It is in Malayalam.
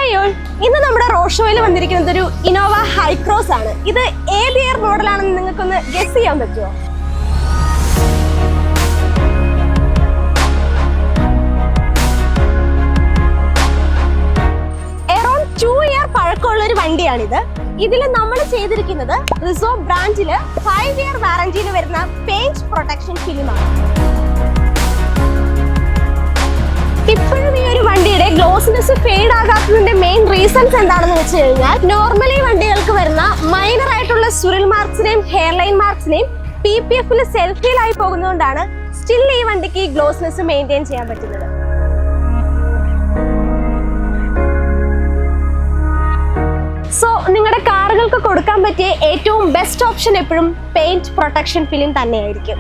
ഹായ് ഓൾ, ഇന്ന് നമ്മുടെ റോഡ് ഷോയിൽ വന്നിരിക്കുന്നത് ഒരു ഇന്നോവ ഹൈക്രോസ് ആണ്. ഇത് ഏത് ഇയർ മോഡലാണെന്ന് നിങ്ങൾക്കൊന്ന് ഗസ് ചെയ്യാൻ പറ്റുമോ? അറൌണ്ട് 2 ഇയർ പഴക്കമുള്ള ഒരു വണ്ടിയാണിത്. ഇതിൽ നമ്മൾ ചെയ്തിരിക്കുന്നത് റിസോ ബ്രാൻഡില് 5 ഇയർ വാറന്റിയിൽ വരുന്ന പെയിന്റ് പ്രൊട്ടക്ഷൻ ഫിലിമാണ്. ഇപ്പോഴും ഈ ഒരു വണ്ടിയുടെ ഗ്ലോസിനെസ് ഫെയ്ഡ് ആകാത്തതിന്റെ മെയിൻ റീസൺസ് എന്താണെന്ന് വെച്ച് കഴിഞ്ഞാൽ, നോർമലി വണ്ടികൾക്ക് വരുന്ന മൈനർ ആയിട്ടുള്ള സുരൽ മാർക്സിനെയും ഹെയർലൈൻ മാർക്സിനെയും PPF സെൽഫ് ഹീൽ ആയി പോകുന്നതുകൊണ്ടാണ് സ്റ്റിൽ ഈ വണ്ടിക്ക് ഈ ഗ്ലോസിനെസ് മെയിൻറ്റെയിൻ ചെയ്യാൻ പറ്റുന്നത്. സോ നിങ്ങളുടെ കാറുകൾക്ക് കൊടുക്കാൻ പറ്റിയ ഏറ്റവും ബെസ്റ്റ് ഓപ്ഷൻ എപ്പോഴും പെയിന്റ് പ്രൊട്ടക്ഷൻ ഫിലിം തന്നെയായിരിക്കും.